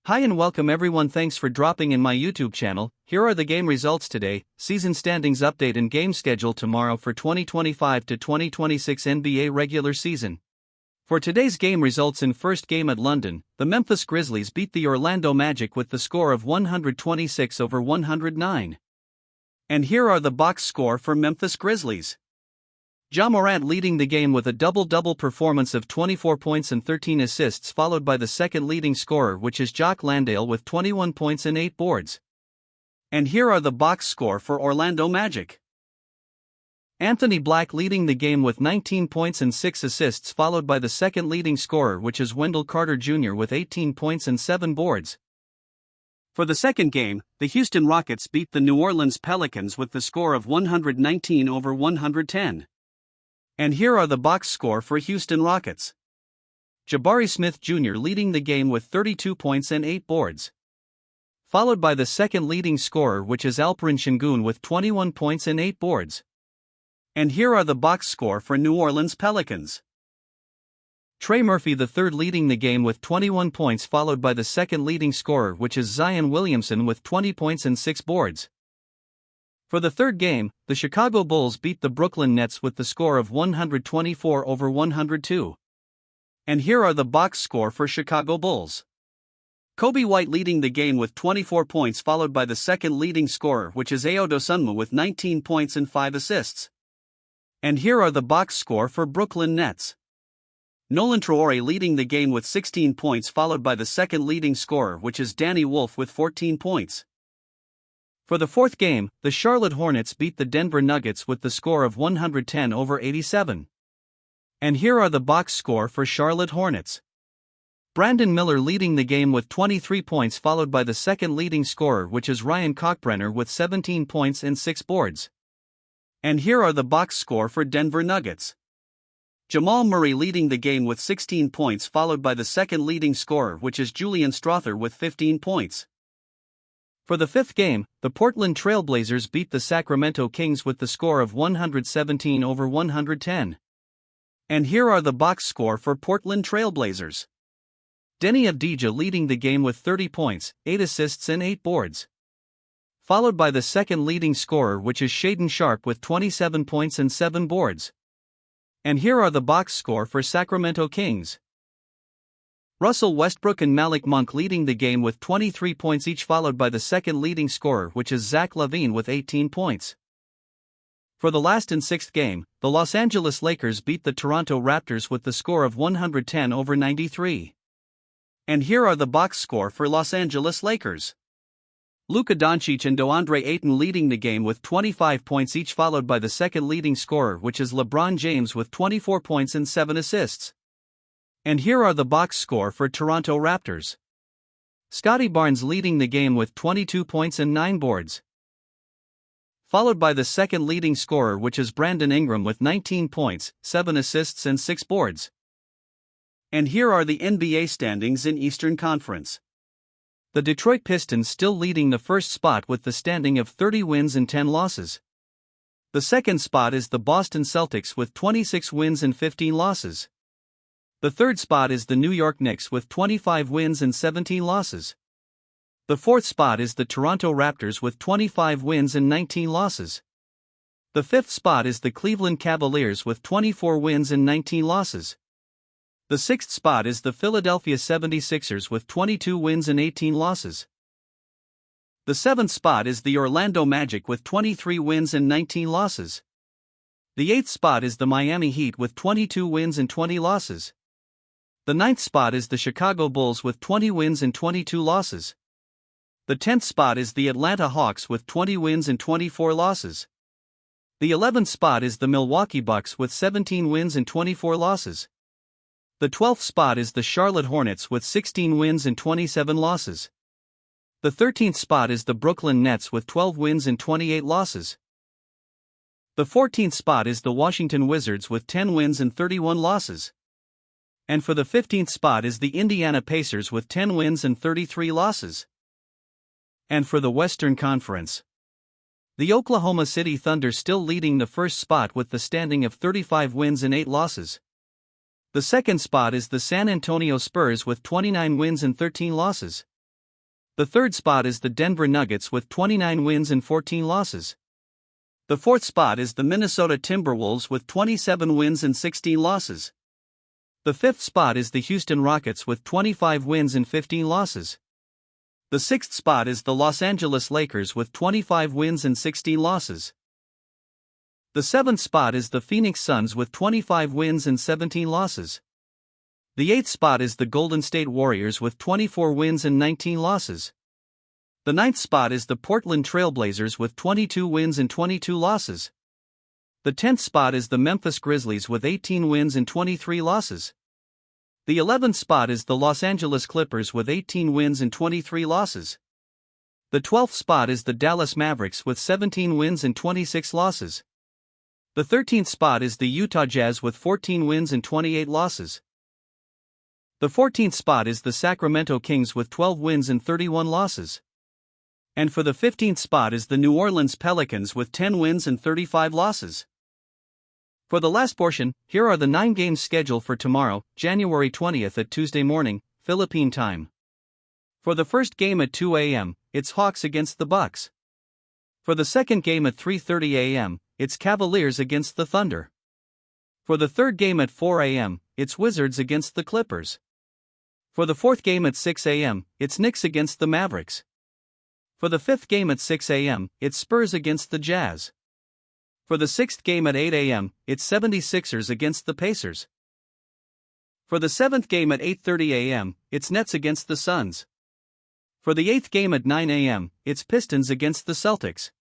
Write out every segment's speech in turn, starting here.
Hi and welcome everyone, thanks for dropping in my YouTube channel. Here are the game results today, season standings update and game schedule tomorrow for 2025 to 2026 NBA regular season. For today's game results: in first game at London, the Memphis Grizzlies beat the Orlando Magic with the score of 126-109. And here are the box score for Memphis Grizzlies. Ja Morant leading the game with a double-double performance of 24 points and 13 assists, followed by the second leading scorer, which is Jock Landale, with 21 points and 8 boards. And here are the box score for Orlando Magic. Anthony Black leading the game with 19 points and 6 assists, followed by the second leading scorer, which is Wendell Carter Jr. with 18 points and 7 boards. For the second game, the Houston Rockets beat the New Orleans Pelicans with the score of 119-110. And here are the box score for Houston Rockets. Jabari Smith Jr. leading the game with 32 points and 8 boards. Followed by the second leading scorer, which is Alperen Sengun, with 21 points and 8 boards. And here are the box score for New Orleans Pelicans. Trey Murphy III leading the game with 21 points, followed by the second leading scorer, which is Zion Williamson, with 20 points and 6 boards. For the third game, the Chicago Bulls beat the Brooklyn Nets with the score of 124-102. And here are the box score for Chicago Bulls. Kobe White leading the game with 24 points, followed by the second leading scorer, which is Ayo Dosunmu, with 19 points and 5 assists. And here are the box score for Brooklyn Nets. Nolan Traore leading the game with 16 points, followed by the second leading scorer, which is Danny Wolf, with 14 points. For the fourth game, the Charlotte Hornets beat the Denver Nuggets with the score of 110-87. And here are the box score for Charlotte Hornets. Brandon Miller leading the game with 23 points, followed by the second leading scorer, which is Ryan Kalkbrenner, with 17 points and 6 boards. And here are the box score for Denver Nuggets. Jamal Murray leading the game with 16 points, followed by the second leading scorer, which is Julian Strawther, with 15 points. For the fifth game, the Portland Trail Blazers beat the Sacramento Kings with the score of 117-110. And here are the box score for Portland Trail Blazers. Denny Avdija leading the game with 30 points, 8 assists and 8 boards. Followed by the second leading scorer, which is Shaedon Sharpe, with 27 points and 7 boards. And here are the box score for Sacramento Kings. Russell Westbrook and Malik Monk leading the game with 23 points each, followed by the second leading scorer, which is Zach LaVine, with 18 points. For the last and sixth game, the Los Angeles Lakers beat the Toronto Raptors with the score of 110-93. And here are the box score for Los Angeles Lakers. Luka Doncic and DeAndre Ayton leading the game with 25 points each, followed by the second leading scorer, which is LeBron James, with 24 points and 7 assists. And here are the box score for Toronto Raptors. Scotty Barnes leading the game with 22 points and 9 boards. Followed by the second leading scorer, which is Brandon Ingram, with 19 points, 7 assists and 6 boards. And here are the NBA standings in Eastern Conference. The Detroit Pistons still leading the first spot with the standing of 30 wins and 10 losses. The second spot is the Boston Celtics with 26 wins and 15 losses. The third spot is the New York Knicks with 25 wins and 17 losses. The fourth spot is the Toronto Raptors with 25 wins and 19 losses. The fifth spot is the Cleveland Cavaliers with 24 wins and 19 losses. The sixth spot is the Philadelphia 76ers with 22 wins and 18 losses. The seventh spot is the Orlando Magic with 23 wins and 19 losses. The eighth spot is the Miami Heat with 22 wins and 20 losses. The ninth spot is the Chicago Bulls with 20 wins and 22 losses. The 10th spot is the Atlanta Hawks with 20 wins and 24 losses. The 11th spot is the Milwaukee Bucks with 17 wins and 24 losses. The 12th spot is the Charlotte Hornets with 16 wins and 27 losses. The 13th spot is the Brooklyn Nets with 12 wins and 28 losses. The 14th spot is the Washington Wizards with 10 wins and 31 losses. And for the 15th spot is the Indiana Pacers with 10 wins and 33 losses. And for the Western Conference, the Oklahoma City Thunder still leading the first spot with the standing of 35 wins and 8 losses. The second spot is the San Antonio Spurs with 29 wins and 13 losses. The third spot is the Denver Nuggets with 29 wins and 14 losses. The fourth spot is the Minnesota Timberwolves with 27 wins and 16 losses. The fifth spot is the Houston Rockets with 25 wins and 15 losses. The sixth spot is the Los Angeles Lakers with 25 wins and 16 losses. The seventh spot is the Phoenix Suns with 25 wins and 17 losses. The eighth spot is the Golden State Warriors with 24 wins and 19 losses. The ninth spot is the Portland Trail Blazers with 22 wins and 22 losses. The 10th spot is the Memphis Grizzlies with 18 wins and 23 losses. The 11th spot is the Los Angeles Clippers with 18 wins and 23 losses. The 12th spot is the Dallas Mavericks with 17 wins and 26 losses. The 13th spot is the Utah Jazz with 14 wins and 28 losses. The 14th spot is the Sacramento Kings with 12 wins and 31 losses. And for the 15th spot is the New Orleans Pelicans with 10 wins and 35 losses. For the last portion, here are the 9 games scheduled for tomorrow, January 20th at Tuesday morning, Philippine time. For the first game at 2 a.m., it's Hawks against the Bucks. For the second game at 3:30 a.m., it's Cavaliers against the Thunder. For the third game at 4 a.m., it's Wizards against the Clippers. For the fourth game at 6 a.m., it's Knicks against the Mavericks. For the fifth game at 6 a.m., it's Spurs against the Jazz. For the sixth game at 8 a.m., it's 76ers against the Pacers. For the seventh game at 8:30 a.m., it's Nets against the Suns. For the eighth game at 9 a.m., it's Pistons against the Celtics.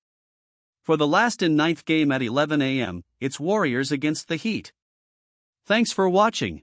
For the last and ninth game at 11 a.m., it's Warriors against the Heat. Thanks for watching.